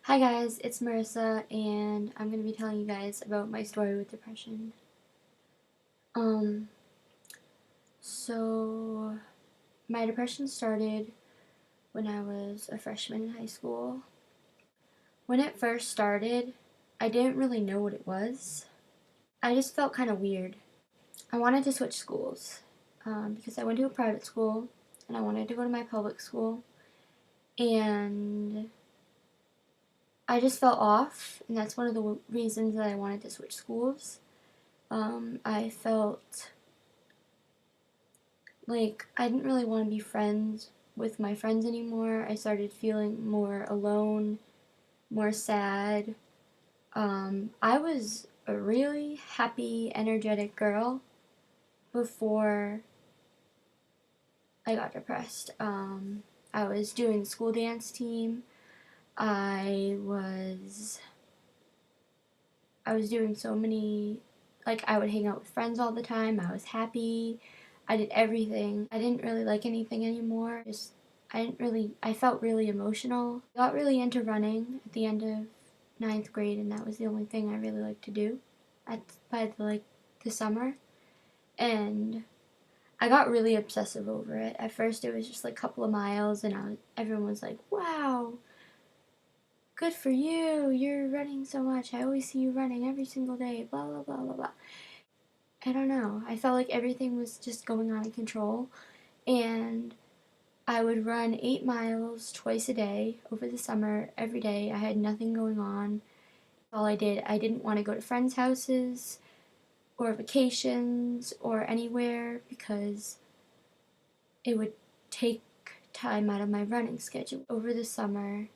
Hi guys, it's Marissa and I'm going to be telling you guys about my story with depression. Um, so my depression started when I was a freshman in high school. When it first started, I didn't really know what it was. I just felt kind of weird. I wanted to switch schools because I went to a private school and I wanted to go to my public school, and I just felt off, and that's one of the reasons that I wanted to switch schools. I felt like I didn't really want to be friends with my friends anymore. I started feeling more alone, more sad. I was a really happy, energetic girl before I got depressed. I was doing the school dance team. I was I was doing so many, like, I would hang out with friends all the time. I was happy. I did everything. I didn't really like anything anymore. I felt really emotional. I got really into running at the end of ninth grade, and that was the only thing I really liked to do by the summer. And I got really obsessive over it. At first, it was just like a couple of miles, and everyone was like, "Wow, good for you, you're running so much. I always see you running every single day, blah, blah, blah, blah, blah." I don't know. I felt like everything was just going on in control, and I would run 8 miles twice a day over the summer, every day. I had nothing going on. All I did, I didn't want to go to friends' houses or vacations or anywhere because it would take time out of my running schedule. Over the summer,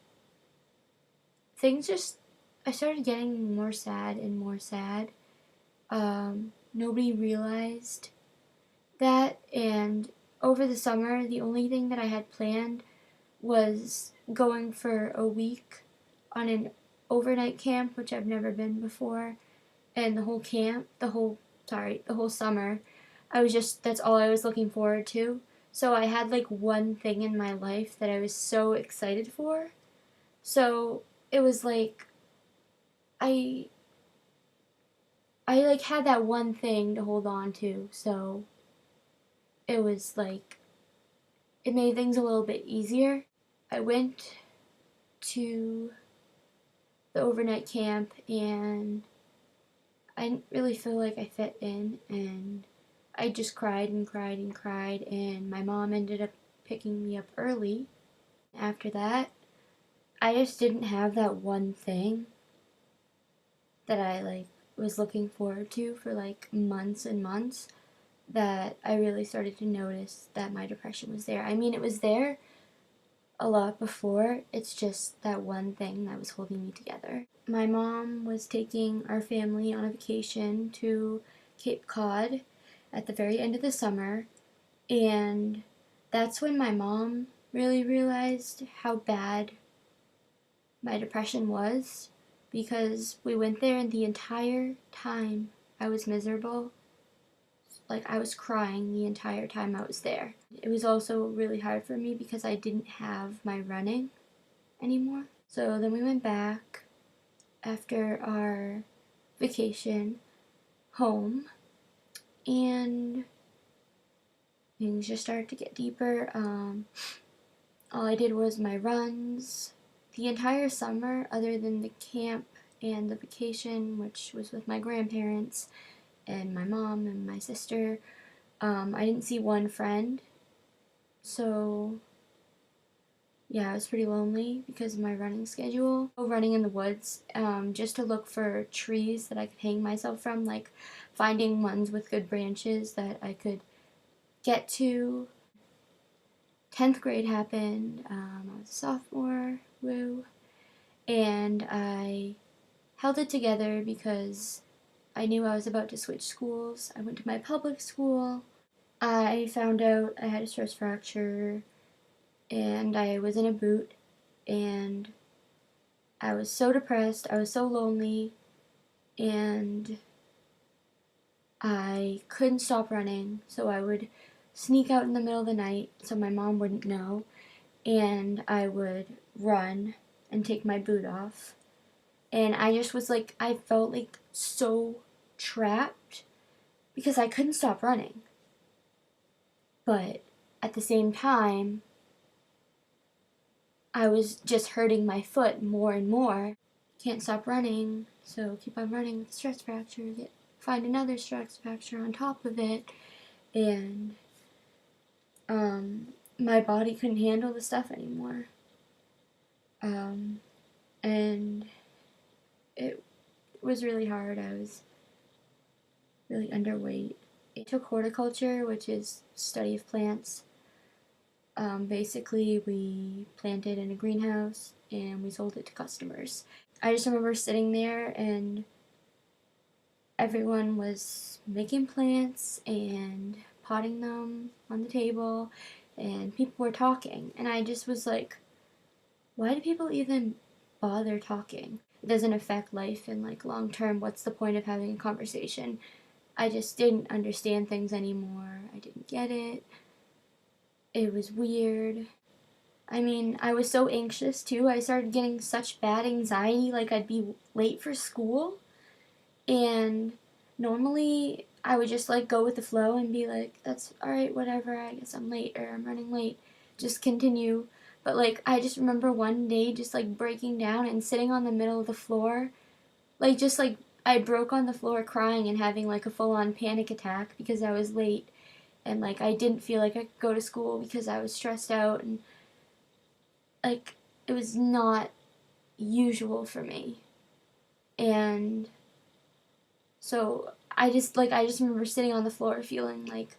things just, I started getting more sad and more sad. Nobody realized that, and over the summer, the only thing that I had planned was going for a week on an overnight camp, which I've never been before, and the whole summer, that's all I was looking forward to. So I had like one thing in my life that I was so excited for. So it was like I I like had that one thing to hold on to. So it was like it made things a little bit easier. I went to the overnight camp and I didn't really feel like I fit in, and I just cried and cried and cried, and my mom ended up picking me up early. After that, I just didn't have that one thing that I was looking forward to for like months and months, that I really started to notice that my depression was there. I mean, it was there a lot before. It's just that one thing that was holding me together. My mom was taking our family on a vacation to Cape Cod at the very end of the summer, and that's when my mom really realized how bad my depression was, because we went there and the entire time I was miserable. Like, I was crying the entire time I was there. It was also really hard for me because I didn't have my running anymore. So then we went back after our vacation home, and things just started to get deeper. All I did was my runs the entire summer, other than the camp and the vacation, which was with my grandparents and my mom and my sister. I didn't see one friend, so yeah, I was pretty lonely because of my running schedule. Running in the woods, just to look for trees that I could hang myself from, like finding ones with good branches that I could get to. 10th grade happened. I was a sophomore, woo, and I held it together because I knew I was about to switch schools. I went to my public school. I found out I had a stress fracture, and I was in a boot, and I was so depressed, I was so lonely, and I couldn't stop running, so I would sneak out in the middle of the night so my mom wouldn't know, and I would run and take my boot off. And I just was like, I felt like so trapped because I couldn't stop running. But at the same time, I was just hurting my foot more and more. Can't stop running, so keep on running with stress fracture, find another stress fracture on top of it, and my body couldn't handle the stuff anymore. And it was really hard. I was really underweight. I took horticulture, which is study of plants. Basically, we planted in a greenhouse and we sold it to customers. I just remember sitting there and everyone was making plants and potting them on the table, and people were talking. And I just was like, why do people even bother talking? It doesn't affect life in like long term. What's the point of having a conversation? I just didn't understand things anymore. I didn't get it. It was weird. I mean, I was so anxious too. I started getting such bad anxiety, like I'd be late for school. And normally I would just like go with the flow and be like, that's alright, whatever, I guess I'm late or I'm running late. Just continue. But like, I just remember one day just like breaking down and sitting on the middle of the floor. Like, just like, I broke on the floor crying and having like a full on panic attack because I was late. And like, I didn't feel like I could go to school because I was stressed out. And like, it was not usual for me. And so I just remember sitting on the floor feeling like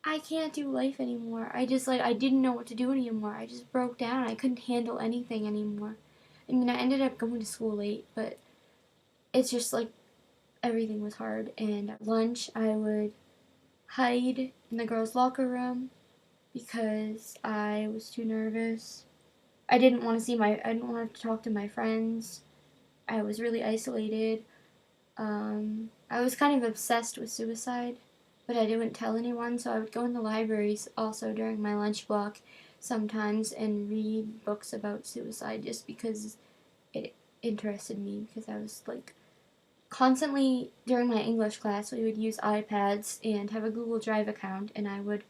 I can't do life anymore. I didn't know what to do anymore. I just broke down. I couldn't handle anything anymore. I mean, I ended up going to school late, but it's just like everything was hard. And at lunch, I would hide in the girls' locker room because I was too nervous. I didn't want to talk to my friends. I was really isolated. I was kind of obsessed with suicide, but I didn't tell anyone, so I would go in the libraries also during my lunch block sometimes and read books about suicide just because it interested me, because I was like constantly during my English class we would use iPads and have a Google Drive account, and I would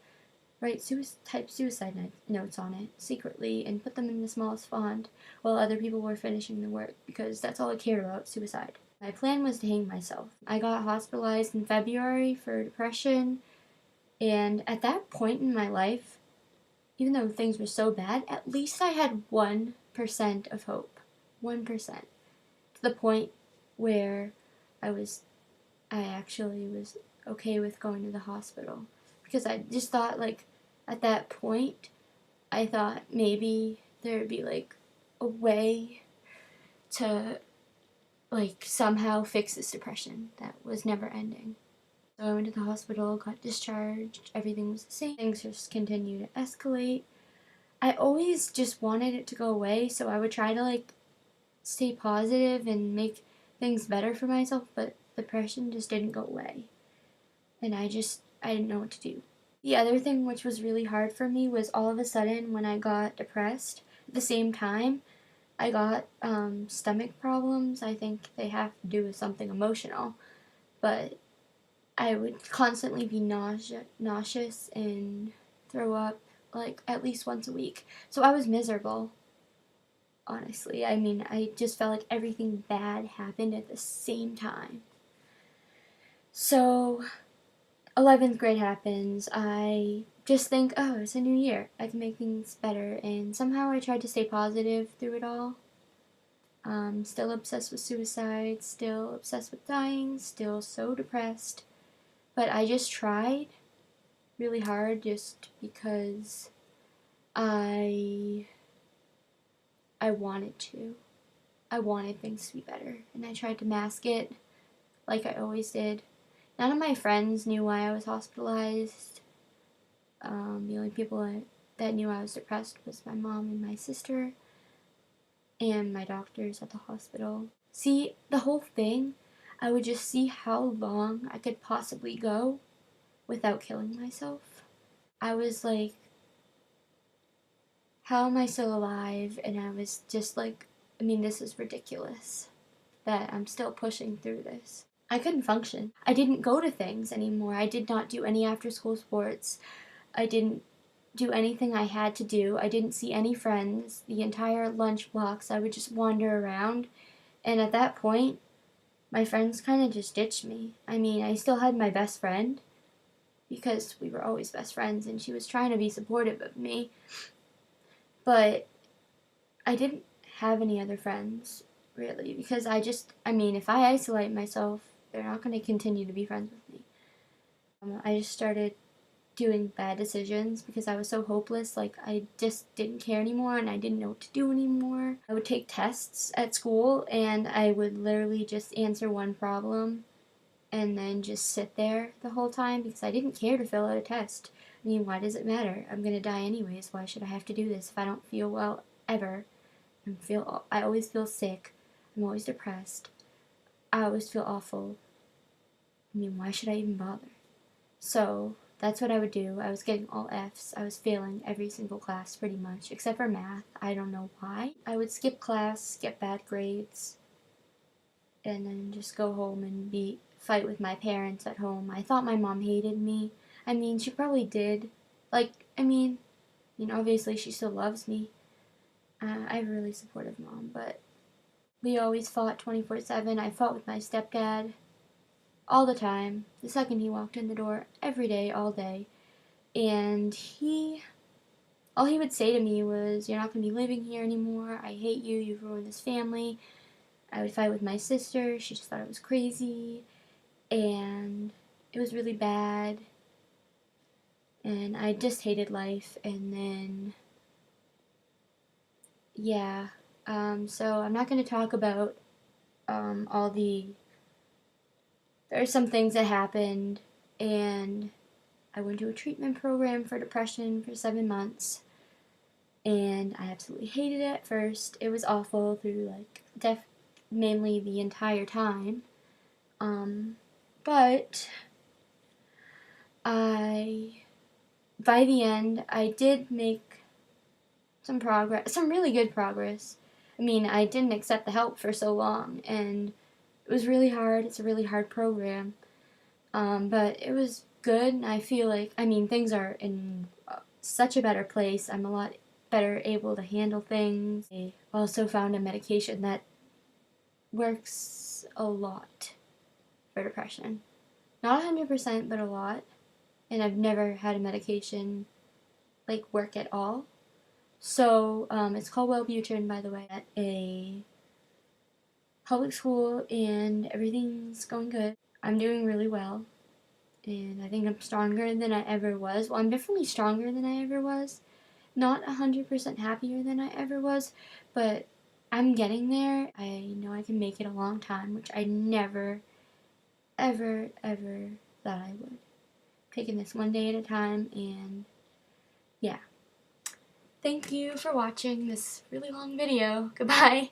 type suicide notes on it secretly and put them in the smallest font while other people were finishing the work, because that's all I cared about, suicide. My plan was to hang myself. I got hospitalized in February for depression, and at that point in my life, even though things were so bad, at least I had 1% of hope. 1%. To the point where I actually was okay with going to the hospital. Because I just thought, like, at that point, I thought maybe there would be, like, a way to like somehow fix this depression that was never ending. So I went to the hospital, got discharged, everything was the same. Things just continued to escalate. I always just wanted it to go away, so I would try to like stay positive and make things better for myself, but depression just didn't go away. And I didn't know what to do. The other thing which was really hard for me was all of a sudden when I got depressed, at the same time, I got stomach problems. I think they have to do with something emotional, but I would constantly be nauseous and throw up like at least once a week. So I was miserable, honestly. I mean, I just felt like everything bad happened at the same time. So 11th grade happens. I just think, oh, it's a new year. I can make things better. And somehow I tried to stay positive through it all. Still obsessed with suicide, still obsessed with dying, still so depressed. But I just tried really hard just because I wanted to. I wanted things to be better. And I tried to mask it like I always did. None of my friends knew why I was hospitalized. The only people that knew I was depressed was my mom and my sister and my doctors at the hospital. See, the whole thing, I would just see how long I could possibly go without killing myself. I was like how am I still alive? And I was just like, I mean, this is ridiculous that I'm still pushing through this. I couldn't function. I didn't go to things anymore. I did not do any after school sports. I didn't do anything I had to do. I didn't see any friends. The entire lunch blocks, I would just wander around. And at that point, my friends kind of just ditched me. I mean, I still had my best friend because we were always best friends and she was trying to be supportive of me. But I didn't have any other friends, really, because I mean, if I isolate myself, they're not going to continue to be friends with me. I just started doing bad decisions because I was so hopeless. Like, I just didn't care anymore and I didn't know what to do anymore. I would take tests at school and I would literally just answer one problem and then just sit there the whole time because I didn't care to fill out a test. I mean, why does it matter? I'm gonna die anyways. Why should I have to do this if I don't feel well ever? I always feel sick. I'm always depressed. I always feel awful. I mean, why should I even bother? So that's what I would do. I was getting all F's. I was failing every single class pretty much, except for math. I don't know why. I would skip class, get bad grades, and then just go home and fight with my parents at home. I thought my mom hated me. I mean, she probably did. Like, I mean, obviously she still loves me. I have a really supportive mom, but we always fought 24/7. I fought with my stepdad all the time. The second he walked in the door, every day, all day. And all he would say to me was, "You're not going to be living here anymore. I hate you. You've ruined this family." I would fight with my sister. She just thought I was crazy. And it was really bad. And I just hated life. And then, yeah. So I'm not going to talk about there are some things that happened. And I went to a treatment program for depression for 7 months. And I absolutely hated it at first. It was awful through mainly the entire time. But by the end, I did make some progress, some really good progress. I mean, I didn't accept the help for so long, and it was really hard. It's a really hard program. But it was good, and I feel like, I mean, things are in such a better place. I'm a lot better able to handle things. I also found a medication that works a lot for depression. Not 100%, but a lot. And I've never had a medication work at all. So it's called Wellbutrin, by the way, at a public school, and everything's going good. I'm doing really well, and I think I'm stronger than I ever was. Well, I'm definitely stronger than I ever was. Not 100% happier than I ever was, but I'm getting there. I know I can make it a long time, which I never, ever, ever thought I would. Taking this one day at a time, and yeah. Thank you for watching this really long video. Goodbye.